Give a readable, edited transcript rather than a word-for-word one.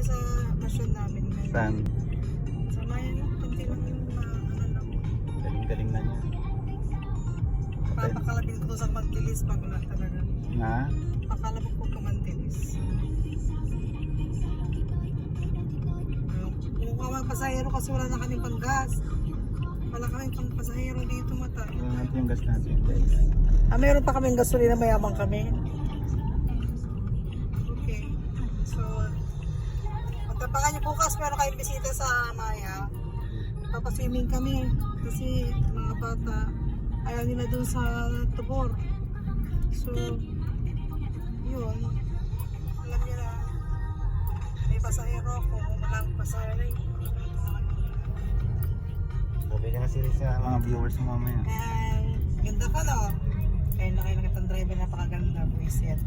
kami sa pasyon namin ngayon. Saan? Sa Maya lang, kunti lang yung lang. Galing-galing na niya. Papakalabing ko sa Mantilis pag wala talaga. Na? Pakalabog ko sa Mantilis. Kung kawang pasahero kasi wala na kaming panggas. Wala kaming pang pasahero dito mata. Ano natin yung gas natin, guys? Meron pa kaming gasolina, mayabang kami. Okay. So, magtapakan niyo bukas, meron kayong bisita sa Maya. Papaswimming kami kasi mga bata ayaw nila dun sa Tubor. So, yun. Alam niyo na, may pasahero kung walang pasahero. Sabi ka na sila sa mga viewers mo mamaya. Ganda ka no? Kaya na kayo nakitang driver, napakaganda. Reset.